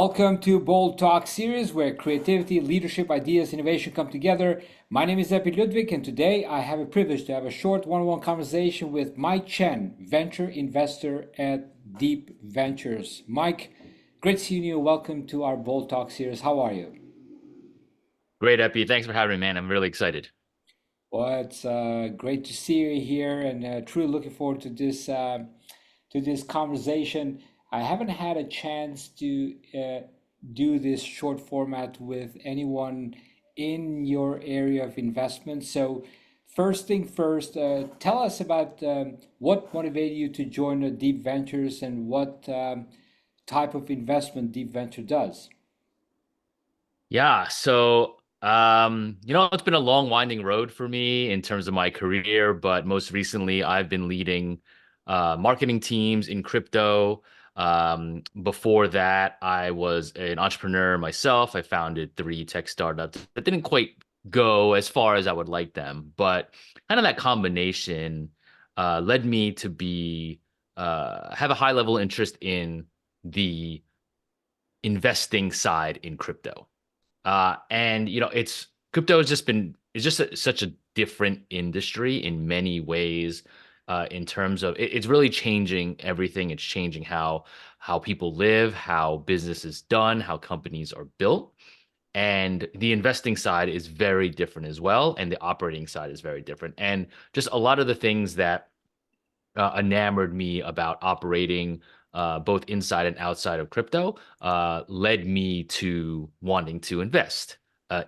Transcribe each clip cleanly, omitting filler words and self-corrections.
Welcome to Bold Talk series where creativity, leadership, ideas, innovation come together. My name is Ludvik, and today I have a privilege to have a short one-on-one conversation with Mike Chen, venture investor at DeepVentures. Mike, great seeing you. Welcome to our Bold Talk series. How are you? Great, Epi. Thanks for having me, man. I'm really excited. Well, it's great to see you here, and truly looking forward to this conversation. I haven't had a chance to do this short format with anyone in your area of investment. So, first thing first, tell us about what motivated you to join the Deep Ventures and what type of investment Deep Venture does. Yeah, it's been a long, winding road for me in terms of my career, but most recently I've been leading marketing teams in crypto. Before that, I was an entrepreneur myself. I founded three tech startups that didn't quite go as far as I would like them, but kind of that combination led me to be have a high level interest in the investing side in crypto. And it's crypto has just been it's just such a different industry in many ways. In terms of it's really changing everything. It's changing how people live, how business is done, how companies are built. And the investing side is very different as well, and the operating side is very different. And just a lot of the things that enamored me about operating both inside and outside of crypto led me to wanting to invest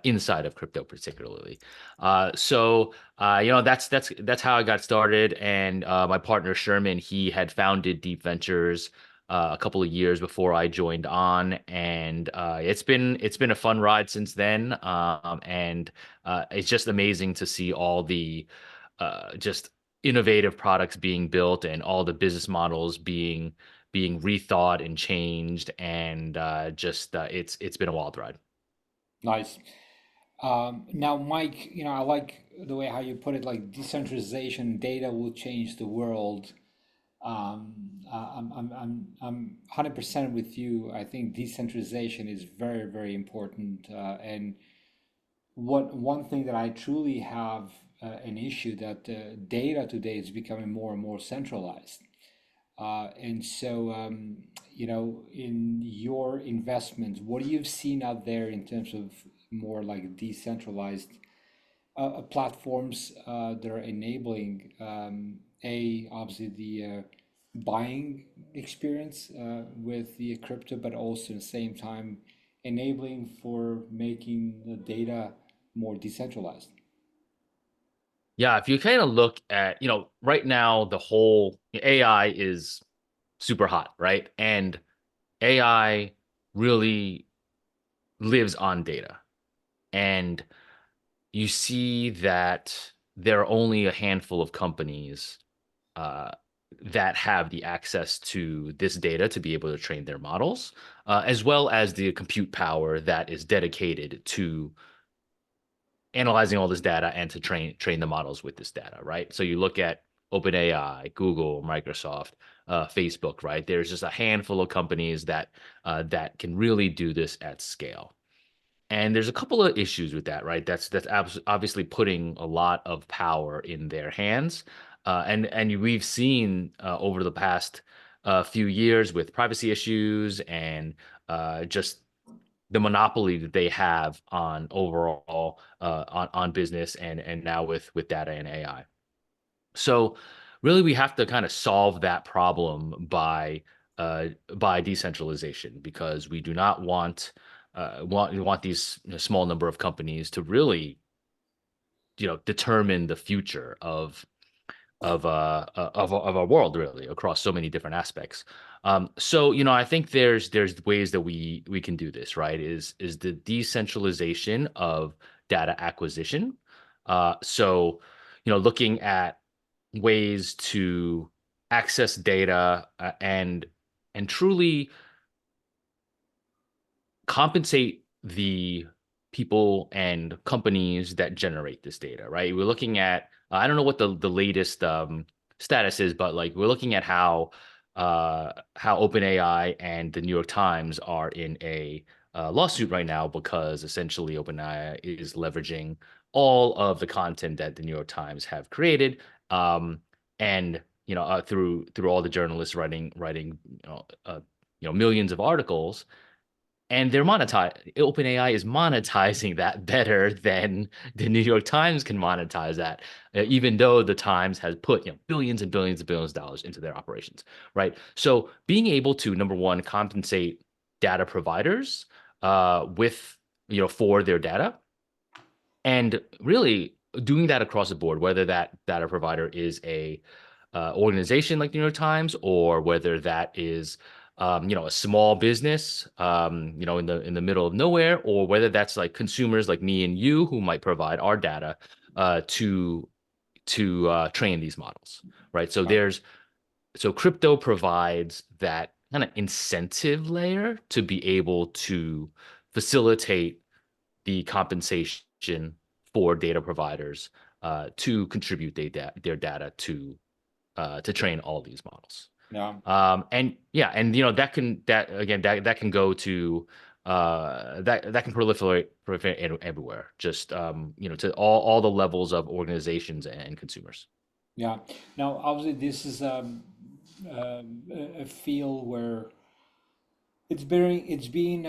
inside of crypto particularly. That's how I got started. And my partner Sherman, he had founded DeepVentures a couple of years before I joined on, and it's been a fun ride since then. And It's just amazing to see all the just innovative products being built and all the business models being rethought and changed, and it's been a wild ride. Nice. Now, Mike, I like the way how you put it, like decentralization, data will change the world. I'm 100% with you. I think decentralization is very, very important. And one thing that I truly have an issue that data today is becoming more and more centralized. In your investments, what you've seen out there in terms of more like decentralized platforms that are enabling obviously the buying experience with the crypto, but also at the same time enabling for making the data more decentralized. Yeah, if you kind of look at, right now the whole AI is super hot, right? And AI really lives on data. And you see that there are only a handful of companies uh, that have the access to this data to be able to train their models, as well as the compute power that is dedicated to analyzing all this data and to train the models with this data, right? So you look at OpenAI, Google, Microsoft, Facebook, right? There's just a handful of companies that can really do this at scale. And there's a couple of issues with that, right? That's obviously putting a lot of power in their hands, and we've seen over the past few years with privacy issues and just the monopoly that they have on overall on business and now with data and AI. So really, we have to kind of solve that problem by decentralization because we do not want these small number of companies to really determine the future of our world really across so many different aspects. I think there's ways that we can do this, right? Is the decentralization of data acquisition. Looking at ways to access data and truly compensate the people and companies that generate this data, right? We're looking at I don't know what the latest status is, but like we're looking at how how OpenAI and the New York Times are in a lawsuit right now because essentially OpenAI is leveraging all of the content that the New York Times have created, and through all the journalists writing millions of articles, and they're monetized. OpenAI is monetizing that better than the New York Times can monetize that, even though the Times has put billions and billions and billions of dollars into their operations, right? So being able to, number one, compensate data providers with for their data, and really doing that across the board, whether that data provider is a organization like the New York Times, or whether that is a small business, in the middle of nowhere, or whether that's like consumers like me and you who might provide our data to train these models, right? Right. So crypto provides that kind of incentive layer to be able to facilitate the compensation for data providers to contribute their data to train all these models. Yeah. And yeah, and that can go to that can proliferate everywhere, just to all the levels of organizations and consumers. Yeah. Now, obviously, this is a field where it's being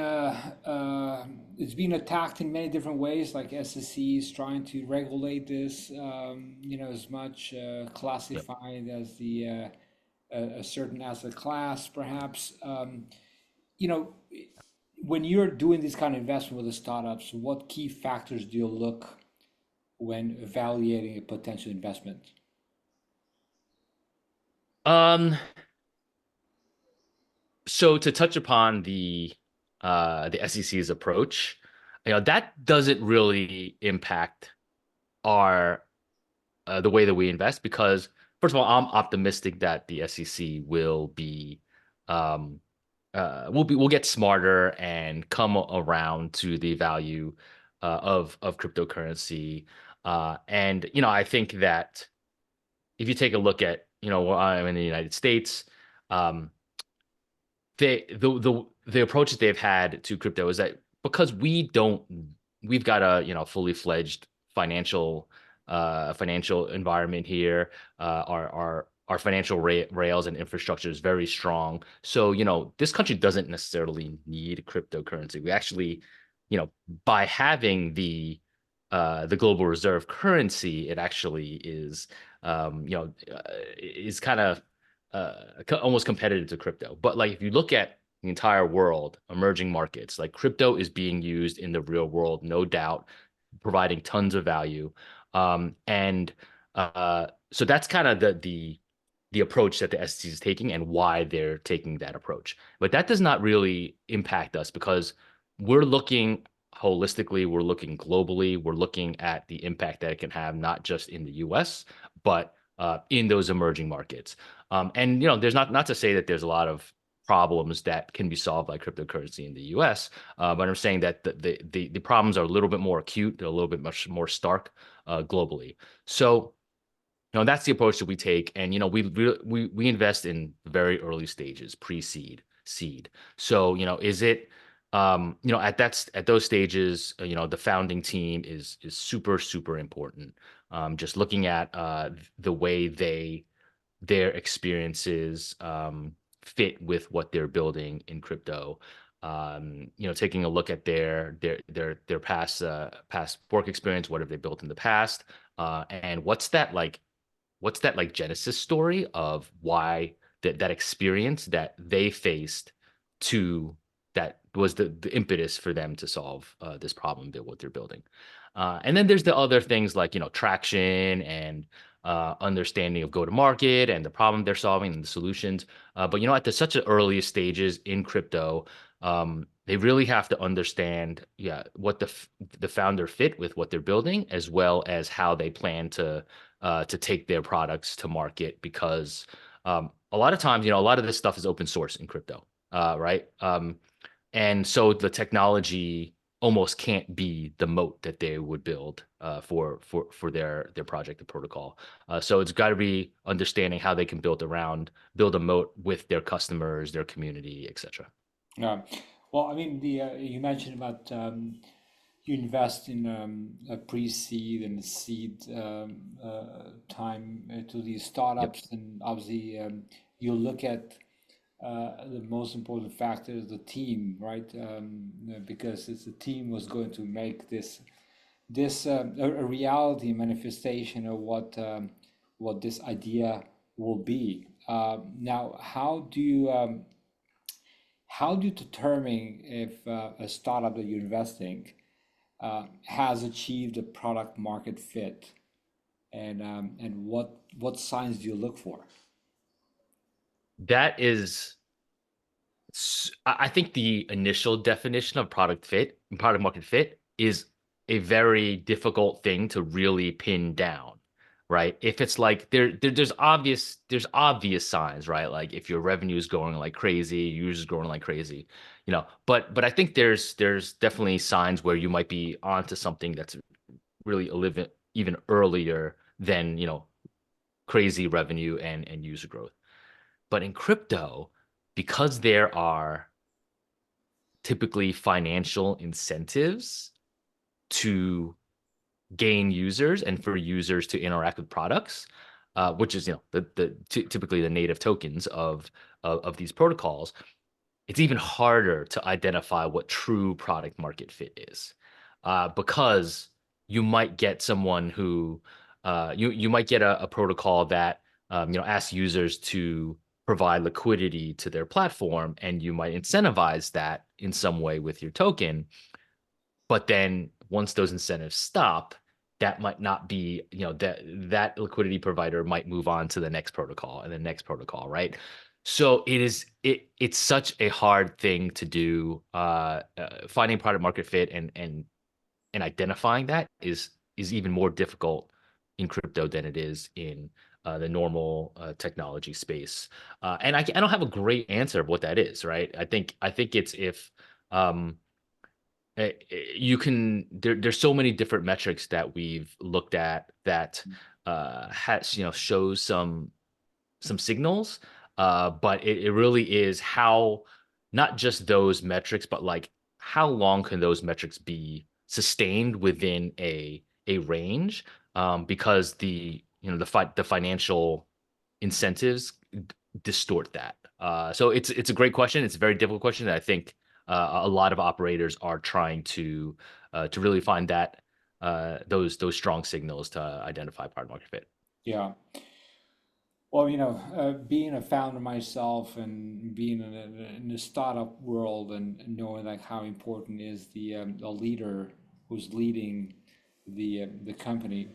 attacked in many different ways. Like SEC is trying to regulate this, as much Yep. classified as a certain asset class, perhaps. You know, when you're doing this kind of investment with the startups, what key factors do you look when evaluating a potential investment? Um, so to touch upon the SEC's approach, that doesn't really impact our the way that we invest, because first of all, I'm optimistic that the SEC um will get smarter and come around to the value of cryptocurrency. And I think that if you take a look at where I'm in the United States, um, the approach that they've had to crypto is that because we've got a fully fledged financial environment here. Our financial rails and infrastructure is very strong. So this country doesn't necessarily need cryptocurrency. We actually, by having the global reserve currency, it actually is kind of almost competitive to crypto. But like if you look at the entire world, emerging markets, like crypto is being used in the real world, no doubt, providing tons of value. And so that's kind of the approach that the SEC is taking and why they're taking that approach. But that does not really impact us because we're looking holistically, we're looking globally, we're looking at the impact that it can have not just in the US, but in those emerging markets. And there's not to say that there's a lot of problems that can be solved by cryptocurrency in the US, but I'm saying that the problems are a little bit more acute, they're a little bit much more stark globally. So that's the approach that we take, and we invest in very early stages, pre-seed, seed. So is it at those stages, the founding team is super super important. Just looking at the way their experiences fit with what they're building in crypto. Taking a look at their past work experience, what have they built in the past, and what's that like genesis story of why that experience that they faced to that was the impetus for them to solve this problem, build what they're building. And then there's the other things like traction and understanding of go to market and the problem they're solving and the solutions. But at such an earliest stages in crypto, they really have to understand, yeah, what the founder fit with what they're building, as well as how they plan to take their products to market. Because a lot of times, a lot of this stuff is open source in crypto, right? And so the technology almost can't be the moat that they would build for their project and protocol. So it's got to be understanding how they can build a moat with their customers, their community, etc. Yeah. Well, I mean, the you mentioned about you invest in a pre-seed and seed time to these Yep. startups, and obviously you look at the most important factor is the team, right? Because it's the team was going to make this a reality manifestation of what this idea will be. Now, how do you determine if a startup that you're investing has achieved a product market fit, and what signs do you look for? That is I think the initial definition of product market fit is a very difficult thing to really pin down, right? If it's like there's obvious signs, right? Like if your revenue is growing like crazy, users growing like crazy, but I think there's definitely signs where you might be onto something that's really even earlier than, crazy revenue and user growth. But in crypto, because there are typically financial incentives to gain users and for users to interact with products, which is typically the native tokens of these protocols. It's even harder to identify what true product market fit is, because you might get someone who you might get a protocol that asks users to provide liquidity to their platform, and you might incentivize that in some way with your token. But then once those incentives stop, that might not be, that liquidity provider might move on to the next protocol and the next protocol, right? So it's such a hard thing to do. Finding product market fit and identifying that is even more difficult in crypto than it is in the normal technology space. And I don't have a great answer of what that is, right? I think it's if um, you can there's so many different metrics that we've looked at that has shows some signals, but it really is how, not just those metrics, but like how long can those metrics be sustained within a range, because the financial incentives distort that. So it's a great question. It's a very difficult question that I think a lot of operators are trying to really find that those strong signals to identify product market fit. Yeah. Well, being a founder myself and being in the startup world and knowing like how important is the leader who's leading the company.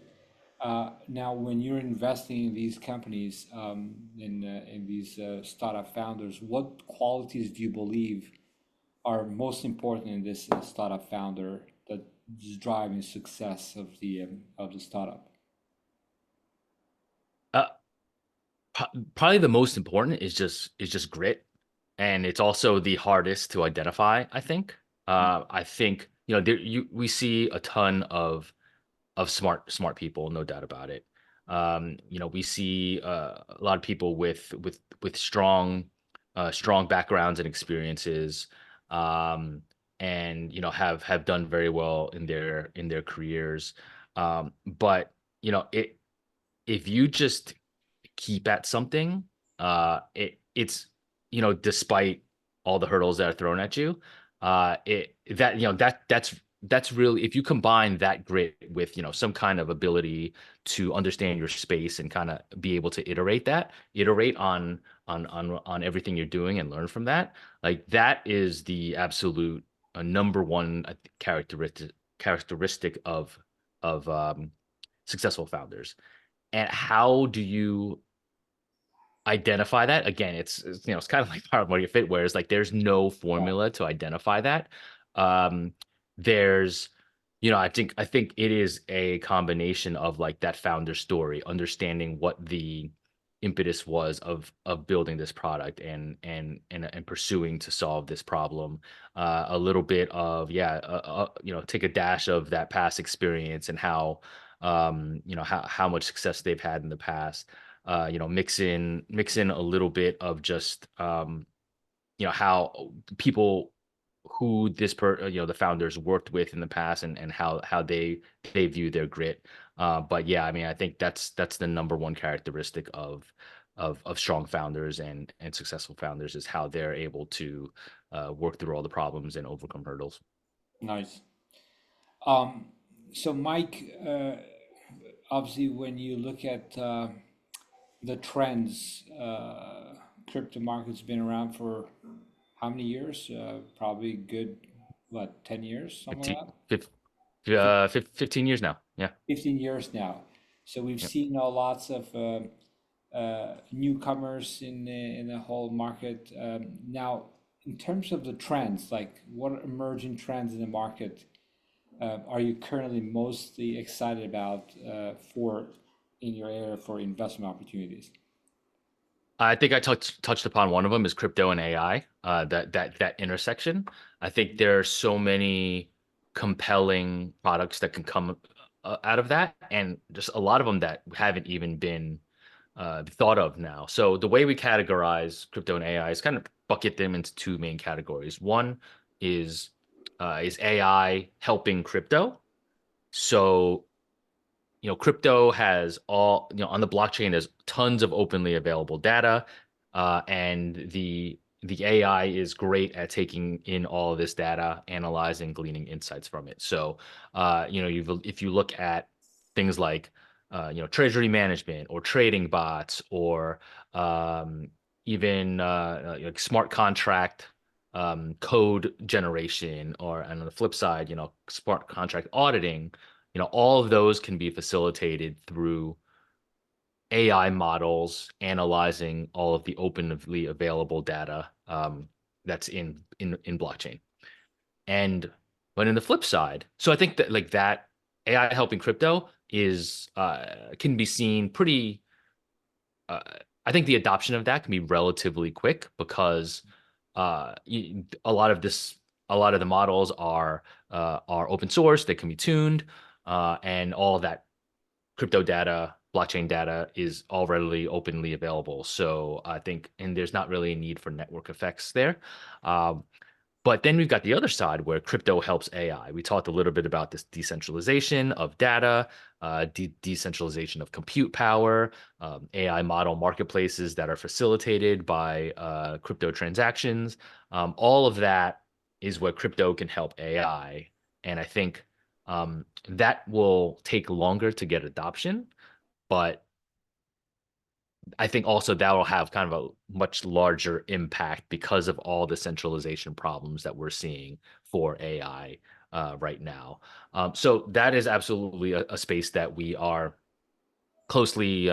Now, when you're investing in these companies, in these startup founders, what qualities do you believe are most important in this startup founder that is driving success of the startup? Uh, Probably the most important is just grit, and it's also the hardest to identify, I think. I think we see a ton of smart people, no doubt about it. We see a lot of people with strong backgrounds and experiences, um, and have done very well in their careers. But if you just keep at something, it's despite all the hurdles that are thrown at you, it that that's really, if you combine that grit with some kind of ability to understand your space and kind of be able to iterate on everything you're doing and learn from that, like that is the absolute number one characteristic of successful founders. And how do you identify that? Again, it's kind of like part of market fit, where it's like there's no Yeah. formula to identify that. Um, there's, I think it is a combination of like that founder story, understanding what the impetus was of building this product and pursuing to solve this problem. A little bit of take a dash of that past experience and how how much success they've had in the past. Mix in a little bit of just how people who the founders worked with in the past and how they view their grit. But yeah, I mean, I think that's the number one characteristic of strong founders and successful founders is how they're able to work through all the problems and overcome hurdles. Nice. Um, so, Mike, obviously, when you look at the trends, crypto market's been around for how many years? Probably good, what, 10 years, something 15, like that? 15 years now. Yeah. 15 years now. So we've Yep. seen lots of newcomers in the whole market. Now, in terms of the trends, like what emerging trends in the market are you currently mostly excited about for in your area for investment opportunities? I think I touched upon one of them is crypto and AI. That intersection. I think there are so many compelling products that can come out of that, and just a lot of them that haven't even been thought of now. So the way we categorize crypto and AI is kind of bucket them into two main categories. One is is AI helping crypto. So crypto has on the blockchain, there's tons of openly available data, and the AI is great at taking in all of this data, analyzing, gleaning insights from it. So, if you look at things like, treasury management or trading bots or even like smart contract code generation, or and on the flip side, smart contract auditing, all of those can be facilitated through AI models analyzing all of the openly available data that's in blockchain. And but in the flip side, so I think that like that AI helping crypto is can be seen pretty. Uh, I think the adoption of that can be relatively quick because a lot of a lot of the models are open source. They can be tuned, and all of that crypto data, blockchain data is already openly available. So I think, and there's not really a need for network effects there. Um, but then we've got the other side where crypto helps AI. We talked a little bit about this decentralization of data, decentralization of compute power, AI model marketplaces that are facilitated by crypto transactions. All of that is where crypto can help AI. And I think that will take longer to get adoption, but I think also that will have kind of a much larger impact because of all the centralization problems that we're seeing for AI right now. So that is absolutely a space that we are closely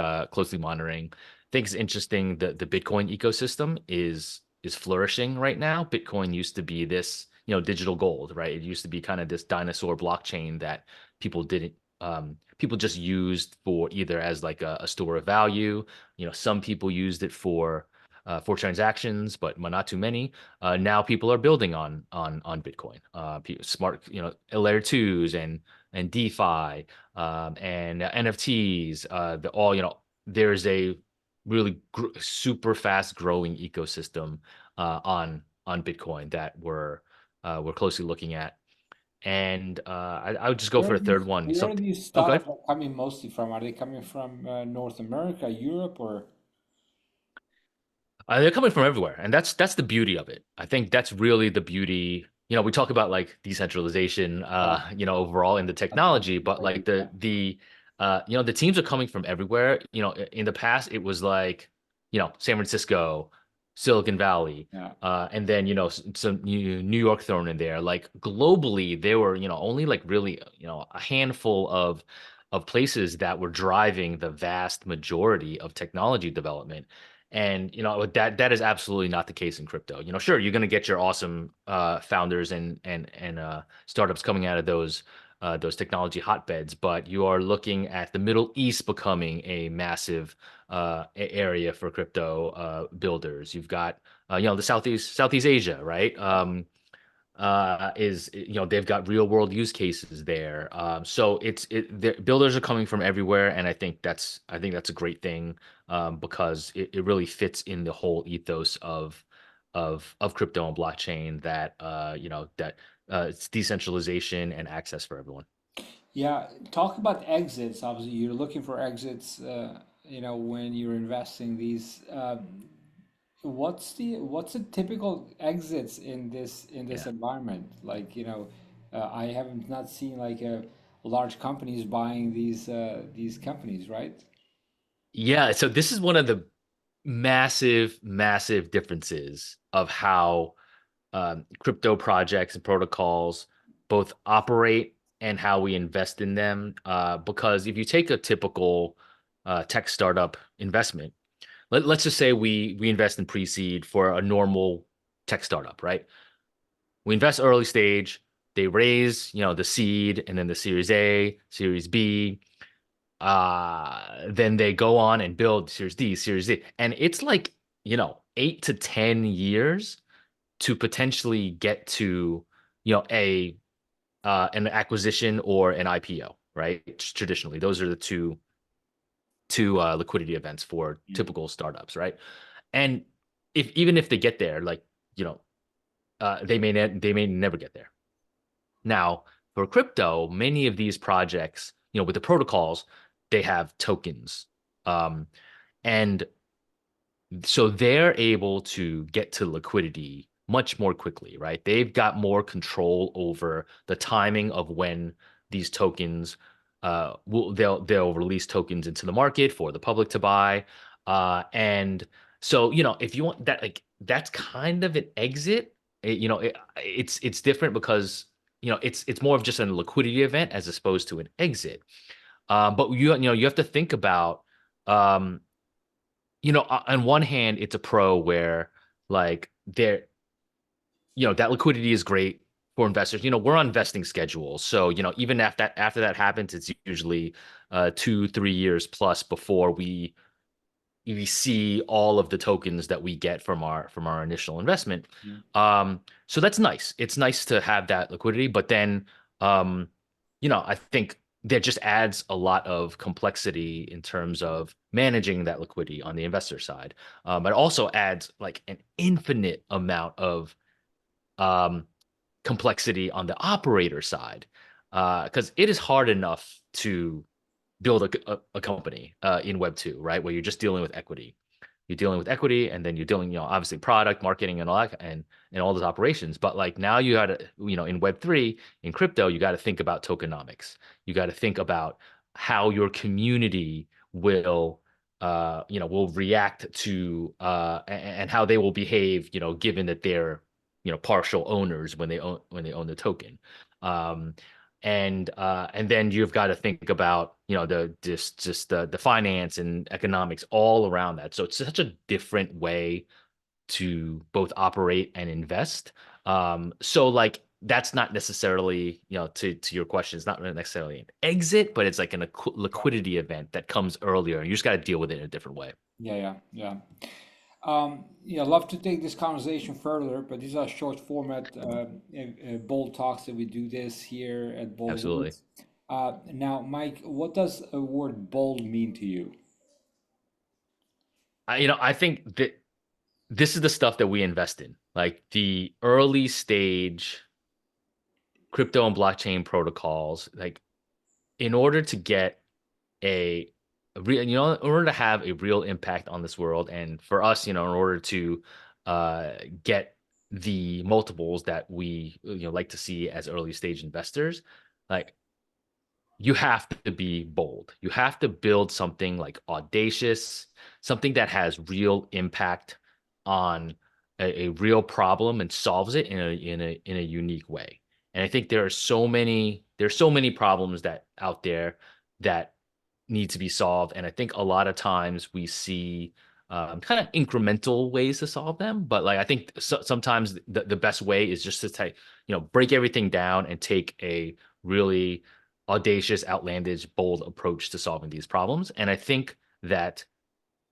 monitoring. I think it's interesting that the Bitcoin ecosystem is flourishing right now. Bitcoin used to be this, digital gold, right? It used to be kind of this dinosaur blockchain that people didn't people just used for either as like a store of value. Some people used it for transactions, but not too many. Now people are building on Bitcoin. Smart, layer twos and DeFi, and NFTs. The all there's a really super fast growing ecosystem on Bitcoin that we're closely looking at, and I would just go for a third one. Where are Something. these Oh, good. startups are coming mostly from? Are they coming from North America, Europe, or They're coming from everywhere, and that's the beauty of it. I think that's really the beauty. We talk about like decentralization, uh, overall in the that's technology, something but crazy? like Yeah, the teams are coming from everywhere. In the past, it was like, San Francisco, Silicon Valley, yeah. and then some New York thrown in there. Like globally, there were only like really a handful of places that were driving the vast majority of technology development. And that is absolutely not the case in crypto. Sure, you're going to get your awesome founders and startups coming out of those those technology hotbeds, but you are looking at the Middle East becoming a massive area for crypto builders. You've got the Southeast Asia, right? Is they've got real world use cases there. So the builders are coming from everywhere, and I think that's a great thing, because it really fits in the whole ethos of crypto and blockchain, that it's decentralization and access for everyone. Yeah, talk about exits. Obviously, you're looking for exits. When you're investing these, what's the typical exits in this Yeah. environment? Like, I haven't not seen like large companies buying these companies, right? Yeah, so this is one of the massive, massive differences of how crypto projects and protocols both operate and how we invest in them. Because if you take a typical tech startup investment, let's just say we invest in pre-seed for a normal tech startup, right? We invest early stage, they raise, the seed and then the series A, series B. Then they go on and build series D, series D. And it's like, 8 to 10 years to potentially get to, a an acquisition or an IPO, right? Traditionally, those are the two liquidity events for Mm. typical startups, right? And even if they get there, like, you know, they may never get there. Now, for crypto, many of these projects, with the protocols, they have tokens. Um, and so they're able to get to liquidity much more quickly, right? They've got more control over the timing of when these tokens they'll release tokens into the market for the public to buy. And so, if you want that, like, that's kind of an exit. It's different because it's more of just a liquidity event as opposed to an exit. But you have to think about, um on one hand, it's a pro where, like, that liquidity is great for investors. We're on vesting schedules. So, even after that happens, it's usually 2, 3 years plus before we see all of the tokens that we get from our initial investment. Mm. So that's nice. It's nice to have that liquidity, but then, I think that just adds a lot of complexity in terms of managing that liquidity on the investor side. It also adds like an infinite amount of um, complexity on the operator side, because it is hard enough to build a company in Web 2, right? Where you're just dealing with equity. You're dealing with equity, and then you're dealing, obviously product marketing and all that, and all those operations. But like now you got to, in Web 3, in crypto, you got to think about tokenomics. You got to think about how your community will react to, and how they will behave, given that they're, partial owners when they own the token. Um, and then you've got to think about, the finance and economics all around that. So it's such a different way to both operate and invest. So like that's not necessarily, to your question, it's not really necessarily an exit, but it's like an liquidity event that comes earlier, and you just got to deal with it in a different way. Yeah, yeah, yeah. Love to take this conversation further, but these are short format bold talks that we do this here at Bold Absolutely. Woods. Now, Mike, what does a word bold mean to you? I think that this is the stuff that we invest in, like the early stage crypto and blockchain protocols. Like, in order to get a, in order to have a real impact on this world, and for us, in order to get the multiples that we, like to see as early stage investors, like, you have to be bold. You have to build something like audacious, something that has real impact on a real problem and solves it in a unique way. And I think there's so many problems that out there that need to be solved. And I think a lot of times we see kind of incremental ways to solve them. But like I think sometimes the best way is just to take, break everything down and take a really audacious, outlandish, bold approach to solving these problems. And I think that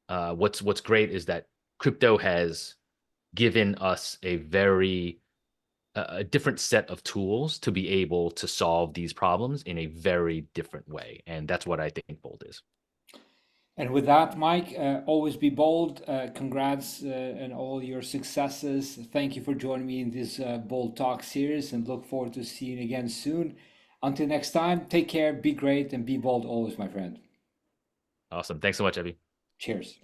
what's great is that crypto has given us a different set of tools to be able to solve these problems in a very different way. And that's what I think bold is. And with that, Mike, always be bold. Congrats on all your successes. Thank you for joining me in this Bold Talk series and look forward to seeing you again soon. Until next time, take care, be great, and be bold always, my friend. Awesome. Thanks so much, Evie. Cheers.